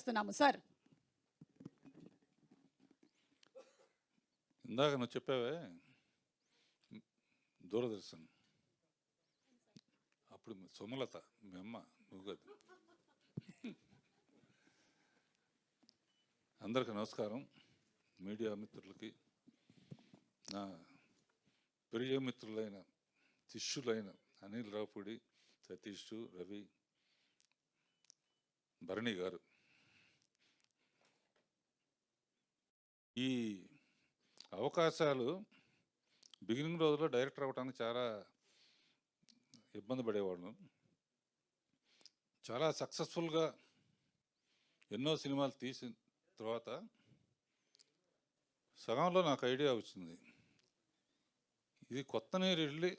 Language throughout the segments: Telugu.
చేస్తున్నాము. సార్, ఇందాక నువ్వు చెప్పావే దూరదర్శన్, అప్పుడు సుమలత మీ అమ్మ, నువ్వు కాదు. అందరికీ నమస్కారం. మీడియా మిత్రులకి, నా ప్రియ మిత్రులైన శిష్యులైన అనిల్ రావుపూడి, సతీష్, రవి, భరణి గారు, ఈ అవకాశాలు బిగినింగ్ రోజుల్లో డైరెక్టర్ అవ్వడానికి చాలా ఇబ్బంది పడేవాడు. చాలా సక్సెస్ఫుల్గా ఎన్నో సినిమాలు తీసిన తర్వాత సగంలో నాకు ఐడియా వచ్చింది, ఇది కొత్త నీరు వెళ్ళి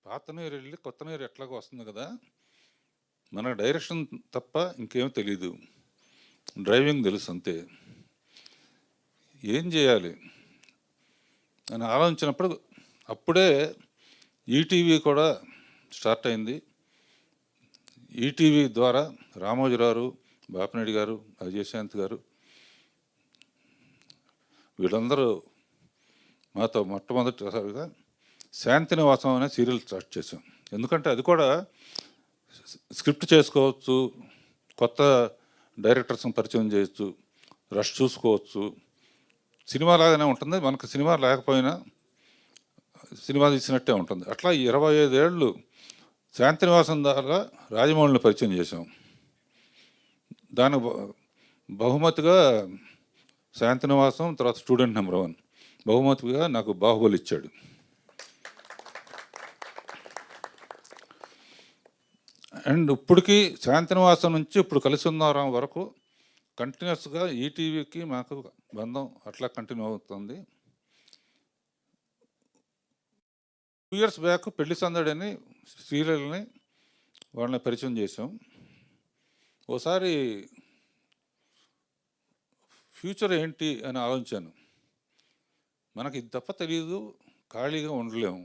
పాత నీరు వెళ్ళి కొత్త నీరు ఎట్లాగో వస్తుంది కదా, మన డైరెక్షన్ తప్ప ఇంకేం తెలీదు, డ్రైవింగ్ తెలుసు అంతే, ఏం చేయాలి అని ఆలోచించినప్పుడు అప్పుడే ఈటీవీ కూడా స్టార్ట్ అయింది. ఈటీవీ ద్వారా రామోజీరావు, బాపినేడి గారు, అజయశాంత్ గారు వీళ్ళందరూ మాతో మొట్టమొదటిసారిగా శాంతినివాసం అనే సీరియల్ స్టార్ట్ చేసాం. ఎందుకంటే అది కూడా స్క్రిప్ట్ చేసుకోవచ్చు, కొత్త డైరెక్టర్స్ని పరిచయం చేయొచ్చు, రష్ చూసుకోవచ్చు, సినిమా లాగానే ఉంటుంది, మనకు సినిమా లేకపోయినా సినిమా తీసినట్టే ఉంటుంది. అట్లా 25 ఏళ్ళు శాంతినివాసం ద్వారా రాజమౌళిని పరిచయం చేసాం. దాని బహుమతిగా శాంతినివాసం, తర్వాత స్టూడెంట్ నెంబర్ 1 బహుమతిగా నాకు బాహుబలి ఇచ్చాడు. అండ్ ఇప్పటికీ శాంతినివాసం నుంచి ఇప్పుడు కలిసి ఉన్నారం వరకు కంటిన్యూస్గా ఈటీవీకి మాకు బంధం అట్లా కంటిన్యూ అవుతుంది. 2 years బ్యాక్ పెళ్లి సందడి అని సీరియల్ని వాళ్ళని పరిచయం చేసాం. ఓసారి ఫ్యూచర్ ఏంటి అని ఆలోచించాను. మనకి ఇది తప్ప తెలియదు, ఖాళీగా ఉండలేము,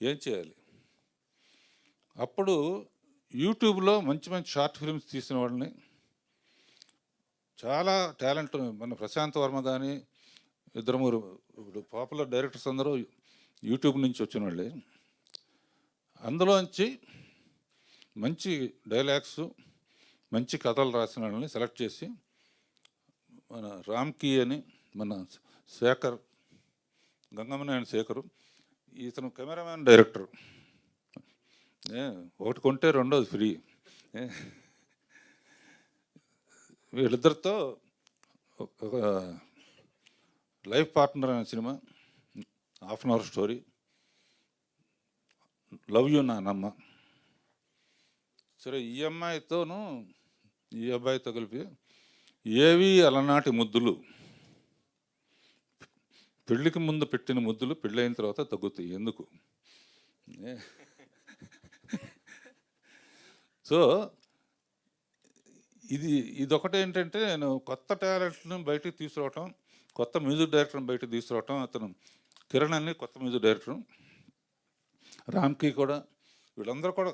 ఏం చేయాలి? అప్పుడు యూట్యూబ్లో మంచి మంచి షార్ట్ ఫిల్మ్స్ తీసిన వాళ్ళని, చాలా టాలెంట్, మన ప్రశాంత్ వర్మ కానీ, 2-3 ఇప్పుడు పాపులర్ డైరెక్టర్స్ అందరూ యూట్యూబ్ నుంచి వచ్చిన వాళ్ళే, అందులోంచి మంచి డైలాగ్స్, మంచి కథలు రాసిన వాళ్ళని సెలెక్ట్ చేసి, మన రామ్కీ అని, మన శేఖర్, గంగమనేని శేఖరు, ఇతను కెమెరామ్యాన్ డైరెక్టర్, ఒకటి కొంటే రెండోది ఫ్రీ, వీళ్ళిద్దరితో ఒక లైఫ్ పార్ట్నర్ అనే cinema, 1/2 hour story, love you నానమ్మ. సరే, ఈ అమ్మాయితోనూ ఈ అబ్బాయితో కలిపి ఏవి అలనాటి ముద్దులు, పెళ్ళికి ముందు పెట్టిన ముద్దులు పెళ్ళైన తర్వాత తగ్గుతాయి ఎందుకు. సో ఇదొకటి ఏంటంటే, నేను కొత్త టాలెంట్ని బయటికి తీసుకురావటం, కొత్త మ్యూజిక్ డైరెక్టర్ని బయటకు తీసుకురావటం. అతను కిరణ్ అని కొత్త మ్యూజిక్ డైరెక్టర్, రామ్కి కూడా, వీళ్ళందరూ కూడా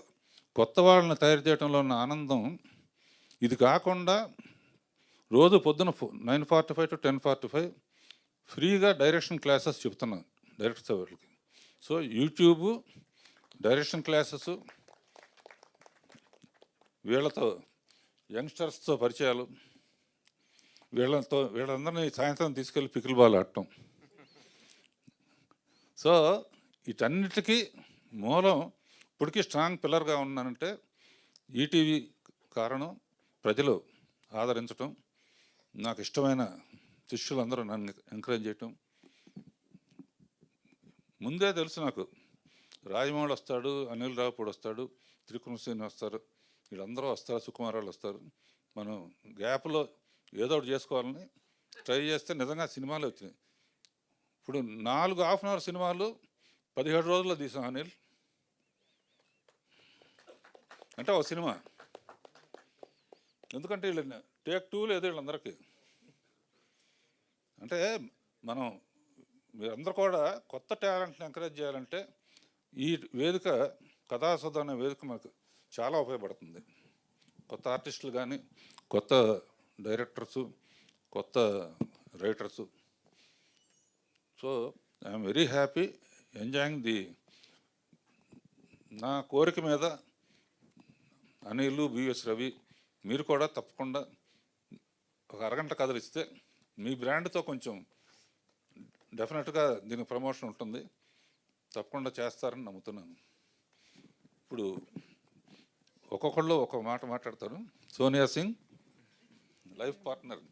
కొత్త వాళ్ళని తయారు చేయడంలో ఉన్న ఆనందం. ఇది కాకుండా రోజు పొద్దున 9:45 to 10:45 ఫ్రీగా డైరెక్షన్ క్లాసెస్ చెప్తున్నాను డైరెక్టర్స్ వాళ్ళకి. సో యూట్యూబ్ డైరెక్షన్ క్లాసెస్, వీళ్ళతో యంగ్స్టర్స్తో పరిచయాలు, వీళ్ళందరినీ సాయంత్రం తీసుకెళ్ళి పికిల్ బాల్ ఆడటం. సో వీటన్నిటికీ మూలం, ఇప్పటికీ స్ట్రాంగ్ పిల్లర్గా ఉన్నానంటే ఈటీవీ కారణం, ప్రజలు ఆదరించటం, నాకు ఇష్టమైన శిష్యులందరూ నన్ను ఎంకరేజ్ చేయటం. ముందే తెలుసు నాకు, రాజమౌళి వస్తాడు, అనిల్ రావుపూడి వస్తాడు, త్రికృష్ణ వస్తారు, వీళ్ళందరూ వస్తారు, సుకుమారాలు వస్తారు, మనం గ్యాప్లో ఏదో ఒకటి చేసుకోవాలని ట్రై చేస్తే నిజంగా సినిమాలు వచ్చినాయి. ఇప్పుడు 4 1/2 hour సినిమాలు 17 రోజుల్లో తీసాం అనిల్, అంటే ఒక సినిమా. ఎందుకంటే వీళ్ళు టేక్ 2 లేదు వీళ్ళందరికీ. అంటే మనం మీరందరూ కూడా కొత్త టాలెంట్ని ఎంకరేజ్ చేయాలంటే ఈ వేదిక, కథాసుధ అనే వేదిక మనకు చాలా ఉపయోగపడుతుంది. కొత్త ఆర్టిస్టులు కానీ, కొత్త డైరెక్టర్సు, కొత్త writers. So I'm very happy enjoying the. నా కోరిక మీద అనిల్, బిఎస్ రవి మీరు కూడా తప్పకుండా ఒక అరగంట కథలు ఇస్తే మీ బ్రాండ్తో కొంచెం డెఫినెట్గా దీనికి ప్రమోషన్ ఉంటుంది, తప్పకుండా చేస్తారని నమ్ముతున్నాను. ఇప్పుడు ఒక్కొక్కళ్ళు ఒక్కొక్క మాట మాట్లాడతారు. Sonia Singh life partner.